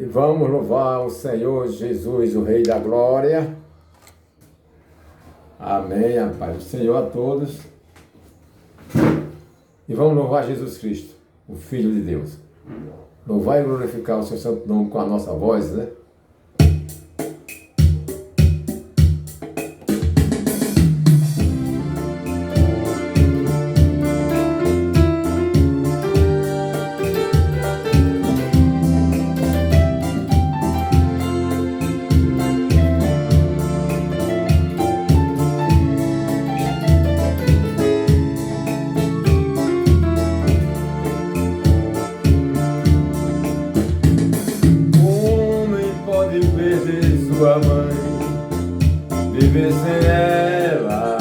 E vamos louvar o Senhor Jesus, o Rei da Glória. Amém, a paz do Senhor a todos. E vamos louvar Jesus Cristo, o Filho de Deus. Louvar e glorificar o seu santo nome com a nossa voz, né? Sua mãe, viver sem ela.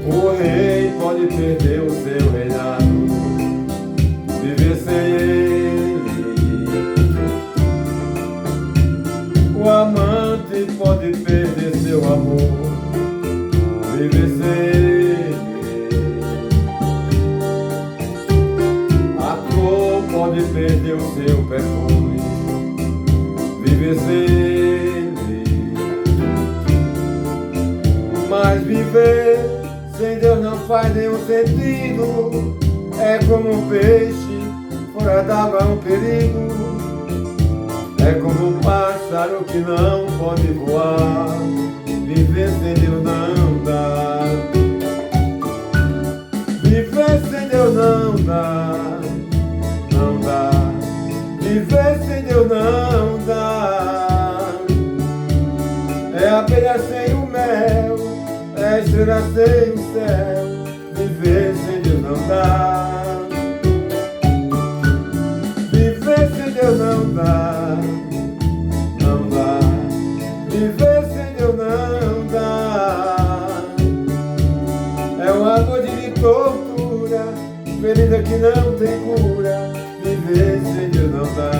O rei pode perder o seu reinado, viver sem ele. O amante pode perder seu amor, viver sem ele. A flor pode perder o seu perfume, viver sem ele. Mas viver sem Deus não faz nenhum sentido. É como um peixe fora d'água, um perigo. É como um pássaro que não pode voar. Viver sem Deus não dá. Viver sem Deus não dá. Não dá. Viver sem Deus não dá. É a abelha sem o mel, é a estrela sem o céu. Viver sem Deus não dá. Viver sem Deus não dá. Não dá. Viver sem Deus não dá. É uma dor de tortura, ferida que não tem cura. Viver sem Deus não dá.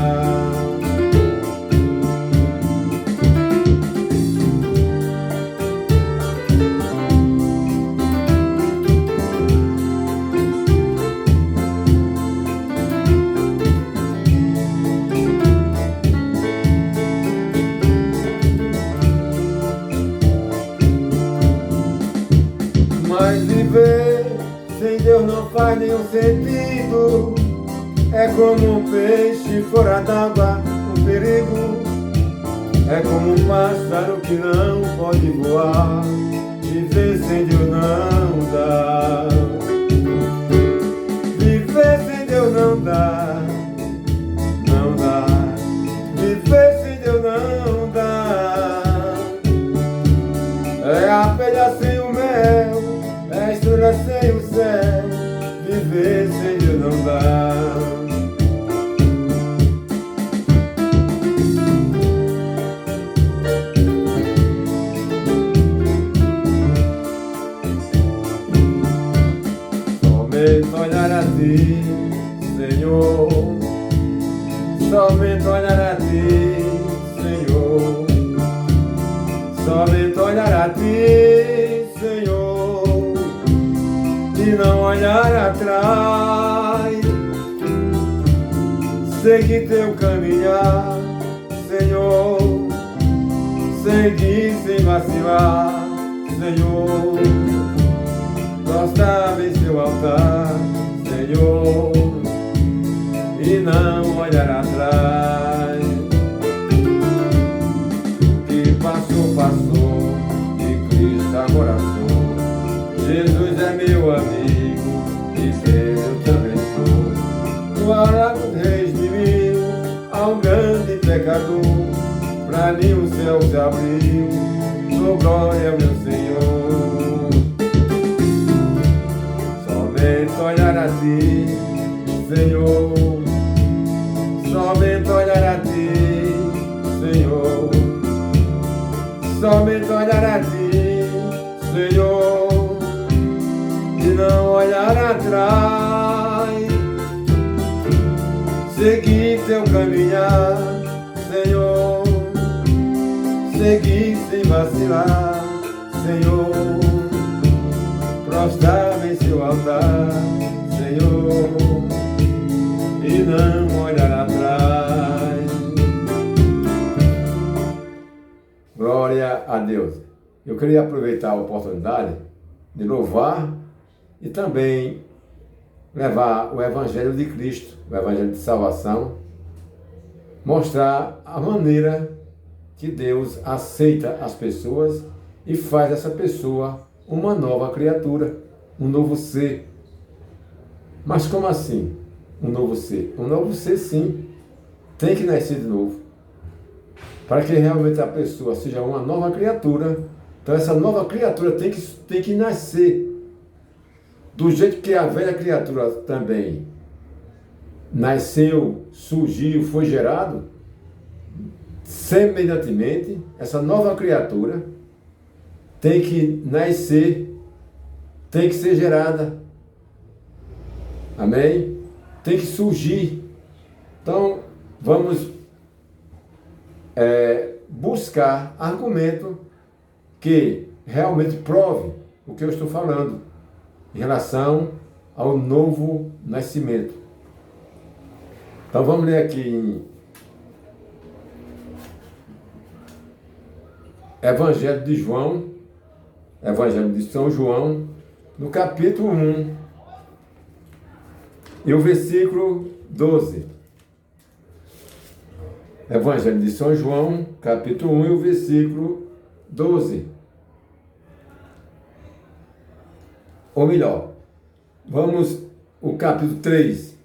Mas viver sem Deus não faz nenhum sentido. É como um peixe fora d'água, um perigo. É como um pássaro que não pode voar. Viver sem Deus não dá. Viver sem Deus não dá. Não dá. Viver sem Deus não dá. É a abelha sem o mel, é a estrela sem o céu. Viver sem Deus não dá. Somente olhar a ti, Senhor. Somente olhar a ti, Senhor. Somente olhar a ti, Senhor, e não olhar atrás. Seguir teu caminhar, Senhor. Seguir sem vacilar, Senhor. Prostrar em seu altar, Senhor, e não olhar atrás. O que passou, passou, e Cristo agora sou. Jesus é meu amigo, e Deus eu também sou. No abraço dos reis de mil, há um grande pecador. Pra mim o céu se abriu, dou glória ao meu Senhor. Somente olhar a ti, Senhor. Somente olhar a ti, Senhor. Somente olhar a ti, Senhor, e não olhar atrás. Seguir teu caminhar, Senhor. Seguir sem vacilar, Senhor. Prostrar em seu altar, Senhor, e não olhar Glória a Deus. Eu queria aproveitar a oportunidade de louvar e também levar o Evangelho de Cristo, o Evangelho de salvação, mostrar a maneira que Deus aceita as pessoas e faz essa pessoa uma nova criatura, um novo ser. Mas como assim? Um novo ser? Um novo ser, sim, tem que nascer de novo. Para que realmente a pessoa seja uma nova criatura, então essa nova criatura tem que nascer. Do jeito que a velha criatura também nasceu, surgiu, foi gerado, semelhantemente, essa nova criatura tem que nascer, tem que ser gerada. Amém? Tem que surgir. Então, vamos buscar argumento que realmente prove o que eu estou falando em relação ao novo nascimento. Então, vamos ler aqui em Evangelho de João, Evangelho de São João, no capítulo 1, e o versículo 12. Evangelho de São João, capítulo 1 e o versículo 12. Ou melhor, vamos o capítulo 3.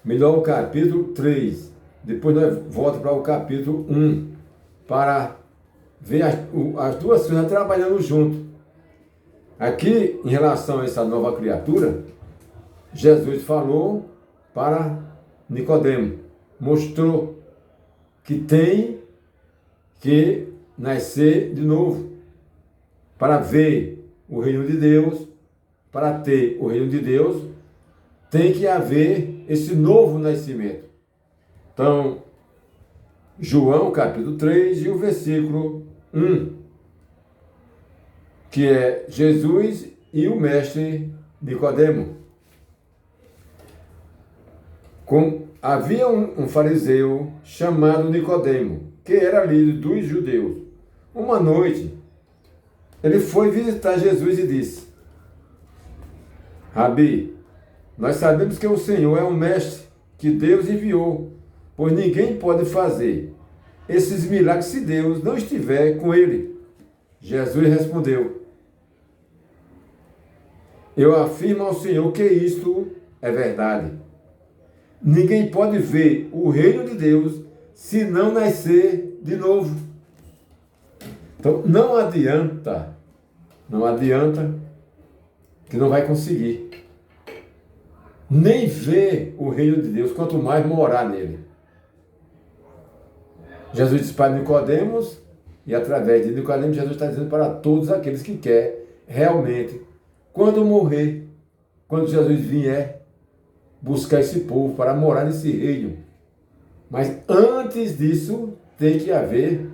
Melhor o capítulo 3. Depois nós voltamos para o capítulo 1, para ver as duas coisas trabalhando junto. Aqui, em relação a essa nova criatura, Jesus falou para Nicodemo, mostrou que tem que nascer de novo. Para ver o reino de Deus, para ter o reino de Deus, tem que haver esse novo nascimento. Então, João capítulo 3 e o versículo 1, que é Jesus e o mestre Nicodemo. Havia um fariseu chamado Nicodemo, que era líder dos judeus. Uma noite, ele foi visitar Jesus e disse: Rabi, nós sabemos que o Senhor é um mestre que Deus enviou, pois ninguém pode fazer esses milagres se Deus não estiver com ele. Jesus respondeu: eu afirmo ao Senhor que isto é verdade. Ninguém pode ver o reino de Deus se não nascer de novo. Então, não adianta que não vai conseguir nem ver o reino de Deus, quanto mais morar nele. Jesus disse para Nicodemos, e através de Nicodemos, Jesus está dizendo para todos aqueles que querem realmente, quando morrer, quando Jesus vier, buscar esse povo para morar nesse reino. Mas antes disso, tem que haver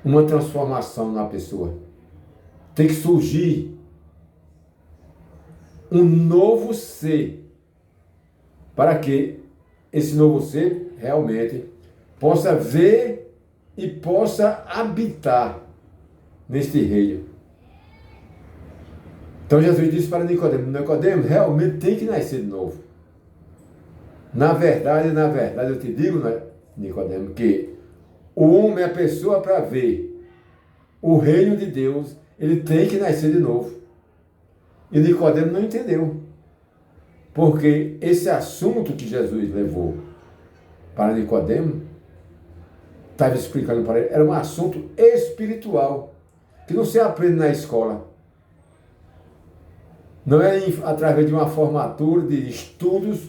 uma transformação na pessoa. Tem que surgir um novo ser, para que esse novo ser realmente possa ver e possa habitar neste reino. Então Jesus disse para Nicodemo: Nicodemo, realmente tem que nascer de novo. Na verdade, eu te digo, Nicodemo, que o homem, a pessoa, para ver o reino de Deus, ele tem que nascer de novo. E Nicodemo não entendeu. Porque esse assunto que Jesus levou para Nicodemo, estava explicando para ele, era um assunto espiritual, que não se aprende na escola. Não é através de uma formatura de estudos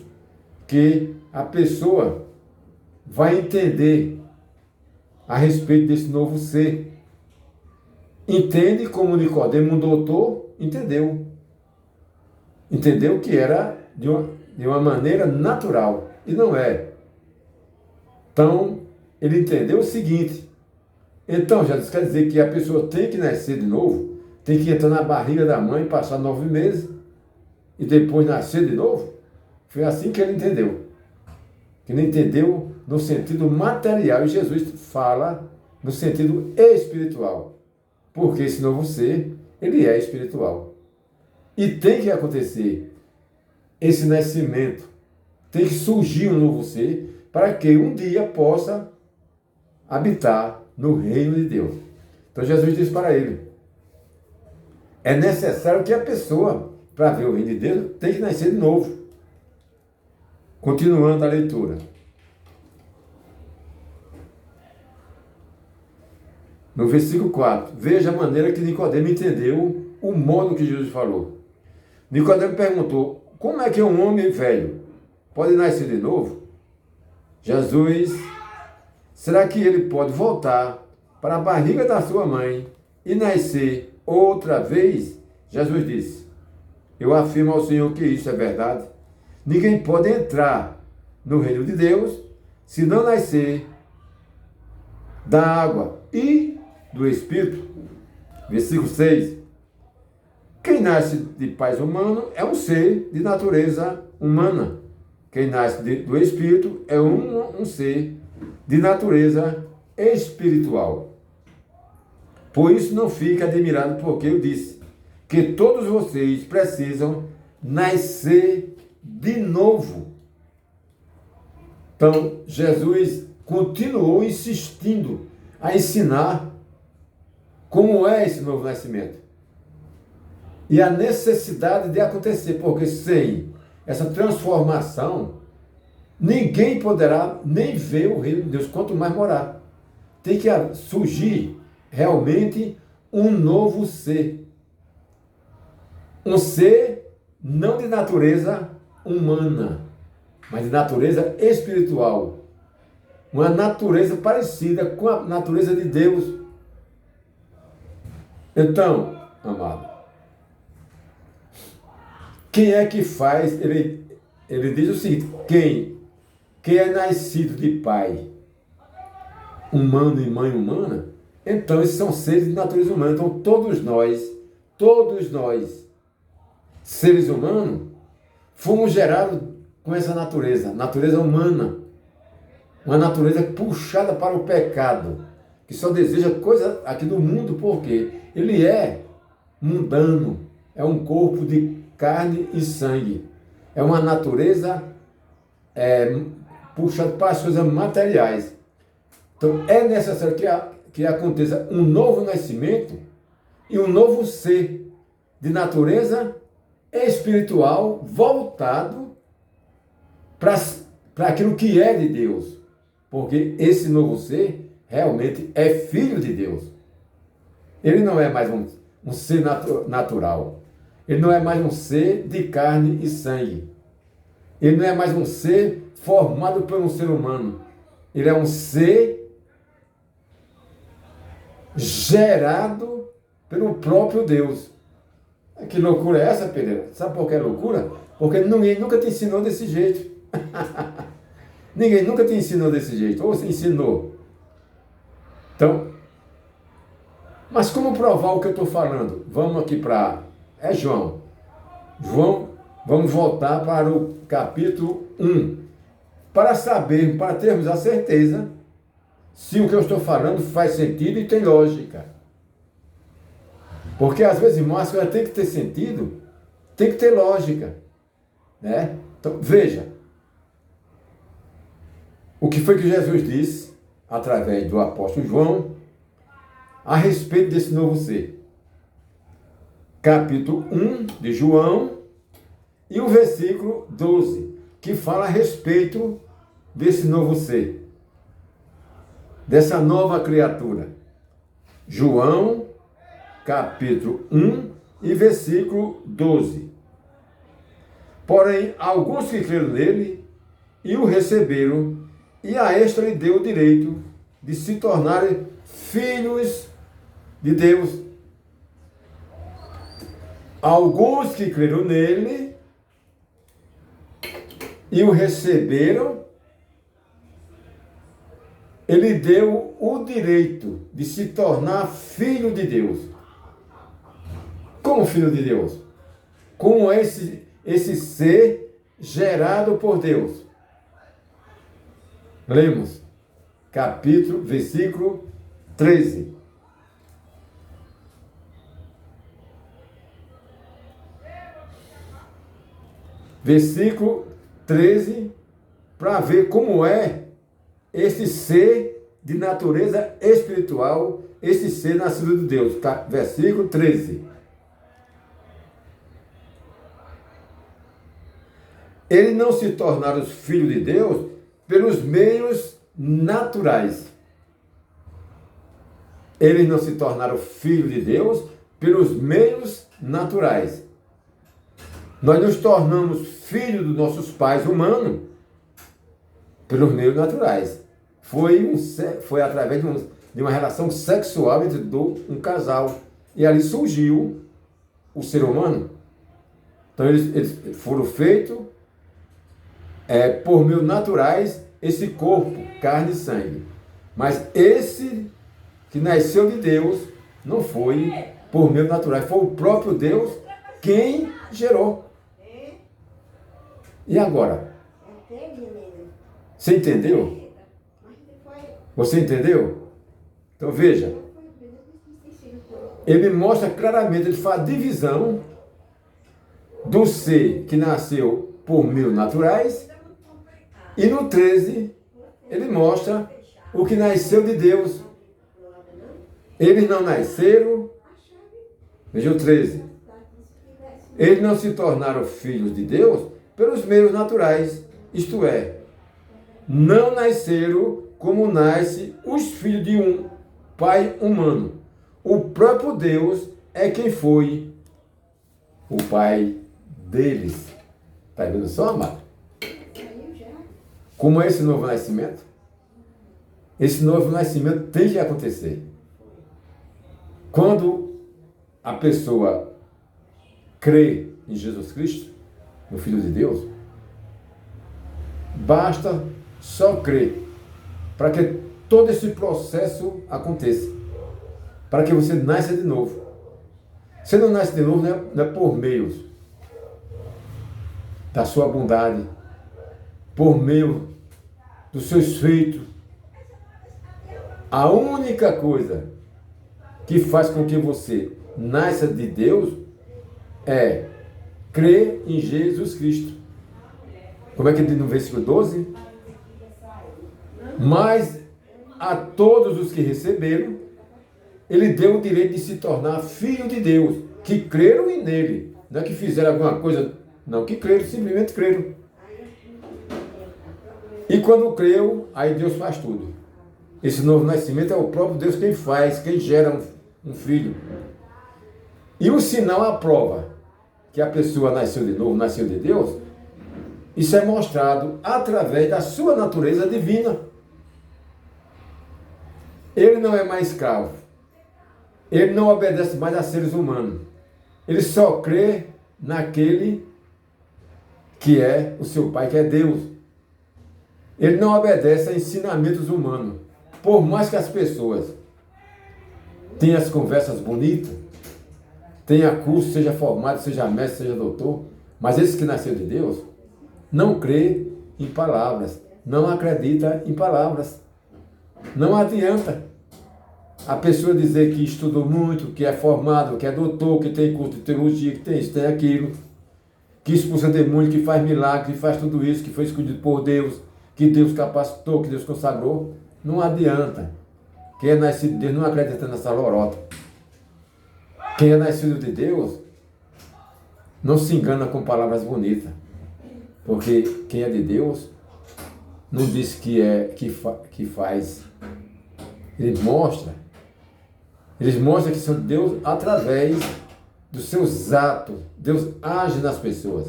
que a pessoa vai entender a respeito desse novo ser. Entende como Nicodemo, um doutor, entendeu. Entendeu que era de uma maneira natural, e não é. Então, ele entendeu o seguinte: então, Jesus quer dizer que a pessoa tem que nascer de novo, tem que entrar na barriga da mãe, passar 9 meses, e depois nascer de novo? Foi assim que ele entendeu. Que ele entendeu no sentido material, e Jesus fala no sentido espiritual. Porque esse novo ser, ele é espiritual. E tem que acontecer esse nascimento. Tem que surgir um novo ser para que um dia possa habitar no reino de Deus. Então Jesus disse para ele, é necessário que a pessoa, para ver o reino de Deus, tem que nascer de novo. Continuando a leitura. No versículo 4, veja a maneira que Nicodemo entendeu o modo que Jesus falou. Nicodemo perguntou, como é que um homem velho pode nascer de novo? Jesus, será que ele pode voltar para a barriga da sua mãe e nascer outra vez? Jesus disse, eu afirmo ao Senhor que isso é verdade. Ninguém pode entrar no reino de Deus se não nascer da água e do Espírito. Versículo 6. Quem nasce de pais humanos é um ser de natureza humana. Quem nasce do Espírito é um ser de natureza espiritual. Por isso não fique admirado porque eu disse que todos vocês precisam nascer de novo. Então, Jesus continuou insistindo a ensinar como é esse novo nascimento. E a necessidade de acontecer, porque sem essa transformação, ninguém poderá nem ver o reino de Deus, quanto mais morar. Tem que surgir realmente um novo ser. Um ser não de natureza humana, mas de natureza espiritual. Uma natureza parecida com a natureza de Deus. Então, amado, quem é que faz? Ele diz o seguinte, quem é nascido de pai humano e mãe humana, então esses são seres de natureza humana. Então todos nós, seres humanos, fomos gerados com essa natureza humana. Uma natureza puxada para o pecado, que só deseja coisa aqui do mundo, porque ele é mundano, é um corpo de carne e sangue. É uma natureza puxada para as coisas materiais. Então é necessário que aconteça um novo nascimento e um novo ser de natureza espiritual voltado para aquilo que é de Deus. Porque esse novo ser realmente é filho de Deus. Ele não é mais um ser natural. Ele não é mais um ser de carne e sangue. Ele não é mais um ser formado por um ser humano. Ele é um ser gerado pelo próprio Deus. Que loucura é essa, Pereira? Sabe por que é loucura? Porque ninguém nunca te ensinou desse jeito. Ninguém nunca te ensinou desse jeito. Ou se ensinou. Então, mas como provar o que eu estou falando? Vamos aqui para... João, vamos voltar para o capítulo 1. Para saber, para termos a certeza se o que eu estou falando faz sentido e tem lógica. Porque às vezes, irmãos, as coisas têm que ter sentido, tem que ter lógica. Né? Então, veja. O que foi que Jesus disse, através do apóstolo João, a respeito desse novo ser. Capítulo 1 de João e o versículo 12, que fala a respeito desse novo ser, dessa nova criatura. João, capítulo 1 e versículo 12. Porém, alguns que creram nele e o receberam, e a este lhe deu o direito de se tornarem filhos de Deus. Alguns que creram nele e o receberam, ele deu o direito de se tornar filho de Deus. Como filho de Deus? Como esse ser gerado por Deus. Lemos versículo 13. Versículo 13, para ver como é esse ser de natureza espiritual, esse ser nascido de Deus. Versículo 13. Eles não se tornaram filhos de Deus pelos meios naturais. Eles não se tornaram filhos de Deus pelos meios naturais. Nós nos tornamos filhos dos nossos pais humanos pelos meios naturais. Foi através de uma relação sexual entre um casal. E ali surgiu o ser humano. Então eles foram feitos por meios naturais, esse corpo, carne e sangue. Mas esse que nasceu de Deus não foi por meios naturais, foi o próprio Deus quem gerou. E agora? Você entendeu? Você entendeu? Então veja. Ele mostra claramente, ele faz a divisão do ser que nasceu por meios naturais. E no 13, ele mostra o que nasceu de Deus. Eles não nasceram. Veja o 13. Eles não se tornaram filhos de Deus pelos meios naturais, isto é, não nasceram como nascem os filhos de um pai humano. O próprio Deus é quem foi o pai deles. Está vendo só, amado? Como é esse novo nascimento? Esse novo nascimento tem que acontecer. Quando a pessoa crê em Jesus Cristo, no Filho de Deus, basta só crer para que todo esse processo aconteça, para que você nasça de novo. Você não nasce de novo não é por meios da sua bondade, por meio dos seus feitos. A única coisa que faz com que você nasça de Deus é crer em Jesus Cristo. Como é que diz no versículo 12? Mas a todos os que receberam, ele deu o direito de se tornar filho de Deus, que creram nele. Não é que fizeram alguma coisa, não, que creram, simplesmente creram. E quando creu, aí Deus faz tudo. Esse novo nascimento é o próprio Deus quem faz, quem gera um filho. E o sinal, a prova que a pessoa nasceu de novo, nasceu de Deus, isso é mostrado através da sua natureza divina. Ele não é mais escravo. Ele não obedece mais a seres humanos. Ele só crê naquele que é o seu Pai, que é Deus. Ele não obedece a ensinamentos humanos. Por mais que as pessoas tenham as conversas bonitas, tenha curso, seja formado, seja mestre, seja doutor, mas esse que nasceu de Deus não crê em palavras, não acredita em palavras. Não adianta a pessoa dizer que estudou muito, que é formado, que é doutor, que tem curso de teologia, que tem isso, tem aquilo, que expulsa demônio, que faz milagre, que faz tudo isso, que foi escolhido por Deus, que Deus capacitou, que Deus consagrou. Não adianta. Quem é nascido de Deus não acredita nessa lorota. Quem é nascido de Deus não se engana com palavras bonitas. Porque quem é de Deus não diz que faz. Ele mostra. Eles mostram que são de Deus através dos seus atos. Deus age nas pessoas.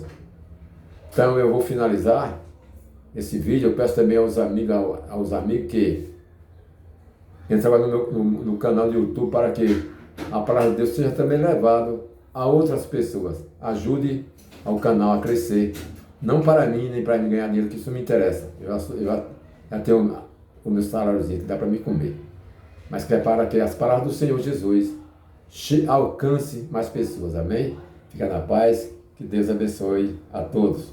Então eu vou finalizar esse vídeo. Eu peço também aos amigos que entrem no canal do YouTube para que a palavra de Deus seja também levada a outras pessoas. Ajude ao canal a crescer. Não para mim, nem para mim ganhar dinheiro, que isso me interessa. Eu já tenho o meu saláriozinho que dá para me comer. Mas que é para que as palavras do Senhor Jesus alcance mais pessoas. Amém? Fica na paz. Que Deus abençoe a todos.